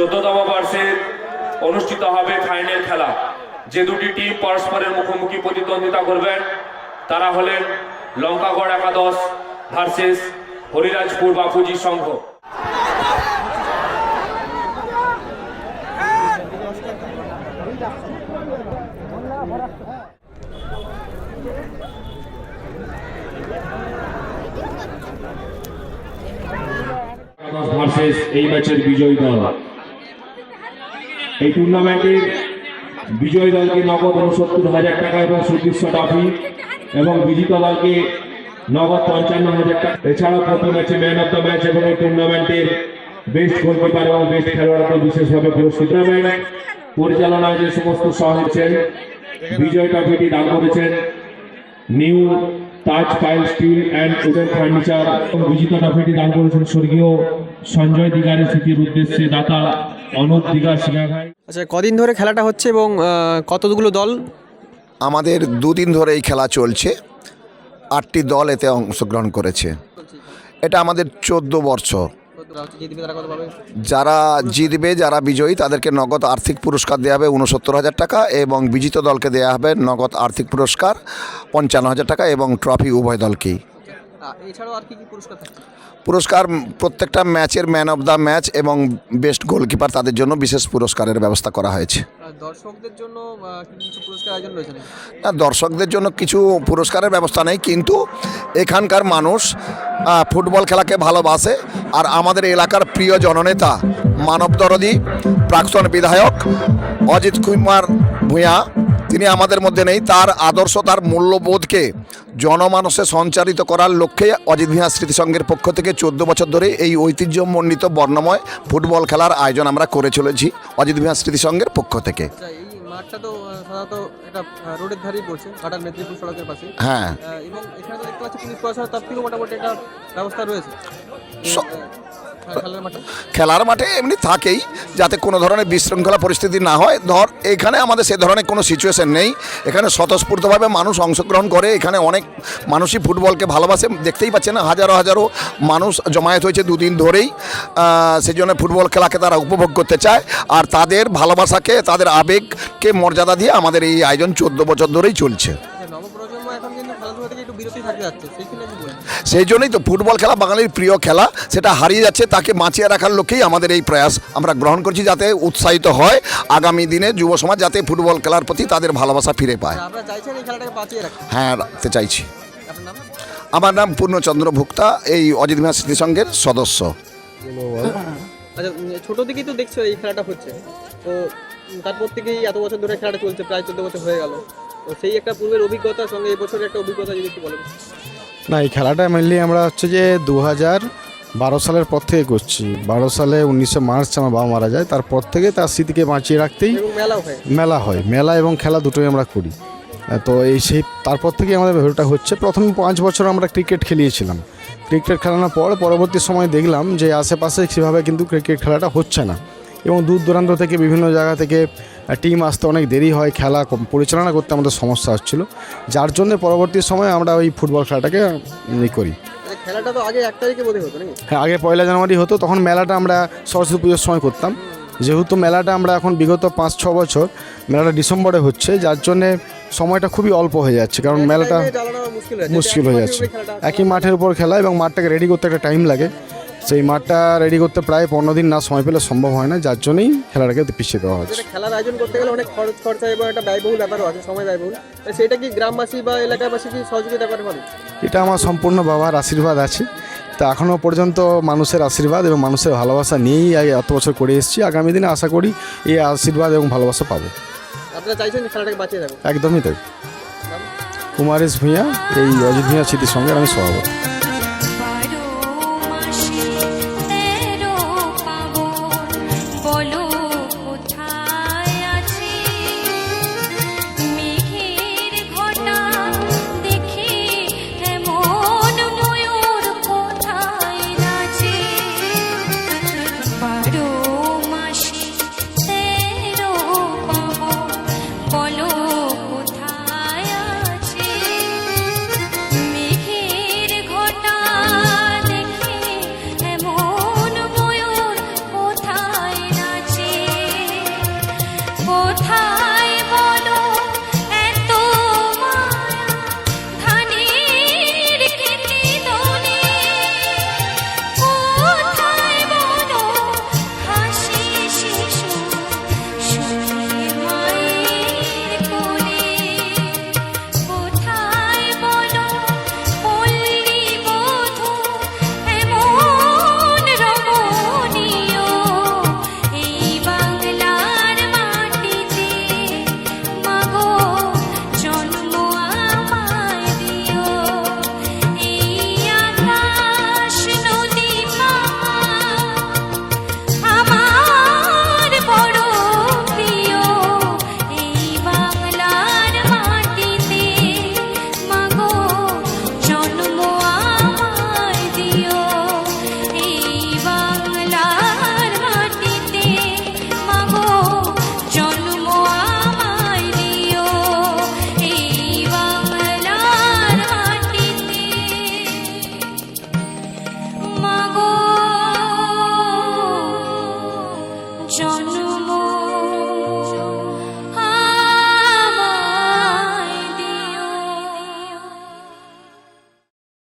14তম বর্ষের অনুষ্ঠিত হবে ফাইনাল খেলা। যে দুটি টিম পরস্পরের মুখোমুখি প্রতিদ্বন্দ্বিতা করবেন তারা হলেন লঙ্কাগড় একাদশ ভার্সেস হরিরাজপুর বাপুজি সংঘ। ভার্সেস এই ম্যাচের বিজয়ী দল। এই টুর্নামেন্টের বিজয়ী দলকে নগদ 69,000 টাকা এবং সুদৃশ্য ট্রফি এবং বিজিত দলকে নগদ 55,000 টাকা। এছাড়াও প্রতি ম্যাচে ম্যান অফ দ্য ম্যাচ এবং এই টুর্নামেন্টের বেস্ট গোলকিপার এবং বেস্ট খেলোয়াড়কে বিশেষভাবে পুরস্কৃত। টুর্নামেন্ট পরিচালনায় যে সমস্ত সহযোগিতা বিজয় ট্রফিটি দান করেছেন নিউ তাজ পাইল স্টিল অ্যান্ড উডেন ফার্নিচার এবং বিজিত ট্রফিটি দান করেছেন স্বর্গীয় সঞ্জয় দিগারের স্মৃতির উদ্দেশ্যে দাতা অনুপ দিগার সিংহাভাই। আচ্ছা, কদিন ধরে খেলাটা হচ্ছে এবং কতগুলো দল? আমাদের দুদিন ধরে এই খেলা চলছে, 8টি দল এতে অংশগ্রহণ করেছে। এটা আমাদের 14 বর্ষ। যারা জিতবে, যারা বিজয়ী, তাদেরকে নগদ আর্থিক পুরস্কার দেওয়া হবে 69,000 টাকা এবং বিজিত দলকে দেওয়া হবে নগদ আর্থিক পুরস্কার 55,000 টাকা এবং ট্রফি উভয় দলকেই। এছাড়াও আর কি কি পুরস্কার থাকছে? পুরস্কার প্রত্যেকটা ম্যাচের ম্যান অফ দ্য ম্যাচ এবং বেস্ট গোলকিপার তাদের জন্য বিশেষ পুরস্কারের ব্যবস্থা করা হয়েছে। দর্শকদের জন্য কিছু পুরস্কার আয়োজন রয়েছে নাকি? না, দর্শকদের জন্য কিছু পুরস্কারের ব্যবস্থা নেই, কিন্তু এখানকার মানুষ ফুটবল খেলাকে ভালোবাসে। আর আমাদের এলাকার প্রিয় জননেতা মানবদরদী প্রাক্তন বিধায়ক অজিত কুমার ভূঁইয়া, তিনি আমাদের মধ্যে নেই। তার আদর্শ, তার মূল্যবোধকে জনমানসে সঞ্চারিত করার লক্ষ্যে অজিত ভূঁইয়া স্মৃতিসংঘের পক্ষ থেকে 14 বছর ধরে এই ঐতিহ্যমণ্ডিত বর্ণময় ফুটবল খেলার আয়োজন আমরা করে চলেছি অজিত ভূঁইয়া স্মৃতিসংঘের পক্ষ থেকে। মাঠটা তো সাধারণত এটা রোডের ধারেই পড়ছে, ঘাটাল মেদিনীপুর সড়কের পাশে। হ্যাঁ, এবং এখানে তো দেখতে পাচ্ছি পুলিশ প্রশাসন তার থেকেও মোটামুটি একটা ব্যবস্থা রয়েছে। খেলার মাঠে এমনি থাকেই, যাতে কোনো ধরনের বিশৃঙ্খলা পরিস্থিতি না হয়। এখানে আমাদের সে ধরনের কোনো সিচুয়েশন নেই। এখানে স্বতঃস্ফূর্তভাবে মানুষ অংশগ্রহণ করে। এখানে অনেক মানুষই ফুটবলকে ভালোবাসে, দেখতেই পাচ্ছেন হাজারো হাজারো মানুষ জমায়েত হয়েছে দুদিন ধরেই। সেই জন্য ফুটবল খেলাকে তারা উপভোগ করতে চায়, আর তাদের ভালোবাসাকে, তাদের আবেগকে মর্যাদা দিয়ে আমাদের এই আয়োজন 14 বছর ধরেই চলছে। সেই জন্যই তো ফুটবল খেলা বাঙালির প্রিয় খেলা, সেটা হারিয়ে যাচ্ছে, তাকে বাঁচিয়ে রাখার লক্ষ্যেই আমাদের এই প্রয়াস আমরা গ্রহণ করছি, যাতে উৎসাহিত হয় আগামী দিনে যুব সমাজ যাতে ফুটবল খেলার প্রতি তাদের ভালোবাসা ফিরে পায়। হ্যাঁ, রাখতে চাইছি। আমার নাম পূর্ণচন্দ্র ভুক্তা, এই অজিত ভূঁইয়া স্মৃতিসংঘের সদস্য। আচ্ছা, ছোট থেকেই তো দেখছো এই খেলাটা হচ্ছে, তো তারপর থেকেই এত বছর ধরে খেলাটা চলছে, প্রায় 14 বছর হয়ে গেল। তো সেই একটা পূর্বের অভিজ্ঞতার সঙ্গে এই বছরের একটা অভিজ্ঞতা যদি একটু বলেন। না, এই খেলাটা মেনলি আমরা হচ্ছে যে 2012 সালের পর থেকে করছি। 12 সালে 19 মার্চ আমার বাবা মারা যায়, তারপর থেকে তার স্মৃতিকে বাঁচিয়ে রাখতেই মেলা এবং খেলা দুটোই আমরা করি। তো সেই তারপর থেকে আমাদের ভেতরটা হচ্ছে। প্রথম 5 বছর আমরা ক্রিকেট খেলিয়েছিলাম। ক্রিকেট খেলানোর পর পরবর্তী সময় দেখলাম যে আশেপাশে সেভাবে কিন্তু ক্রিকেট খেলাটা হচ্ছে না, এবং দূর দূরান্ত থেকে বিভিন্ন জায়গা থেকে টিম আসতে অনেক দেরি হয়, খেলা পরিচালনা করতে আমাদের সমস্যা হচ্ছিলো, যার জন্য পরবর্তী সময় আমরা ওই ফুটবল খেলাটাকে করি। খেলাটা তো আগে 1 তারিখে বোধহয় হতো নাকি? হ্যাঁ, আগে 1 জানুয়ারি হতো। তখন মেলাটা আমরা সরস্বতী পুজোর সময় করতাম। যেহেতু মেলাটা আমরা এখন বিগত 5-6 বছর মেলাটা ডিসেম্বরে হচ্ছে, যার জন্যে সময়টা খুবই অল্প হয়ে যাচ্ছে, কারণ মেলাটা মুশকিল হয়ে যাচ্ছে। একই মাঠের উপর খেলা এবং মাঠটাকে রেডি করতে একটা টাইম লাগে। সেই মাঠটা রেডি করতে প্রায় 15 দিন না সময় পেলে সম্ভব হয় না, যার জন্যই খেলাটাকে পিছিয়ে দেওয়া হচ্ছে। খেলার আয়োজন করতে গেলে অনেক খরচা এবং একটা ব্যয়বহুল ব্যাপারও আছে, সময় ব্যয়বহুল। সেটা কি গ্রামবাসী বা এলাকাবাসী কি সহযোগিতা করে পারে? এটা আমার সম্পূর্ণ বাবার আশীর্বাদ আছে। তা এখনও পর্যন্ত মানুষের আশীর্বাদ এবং মানুষের ভালোবাসা নিয়েই এত বছর করে এসেছি। আগামী দিনে আশা করি এই আশীর্বাদ এবং ভালোবাসা পাবো। আপনারা চাইছেন খেলাটাকে বাঁচিয়ে রাখবেন? একদমই তাই। কুমারেশ ভূঁইয়া, এই অজিত ভূঁইয়া স্মৃতিসংঘের আমি সভাপতি।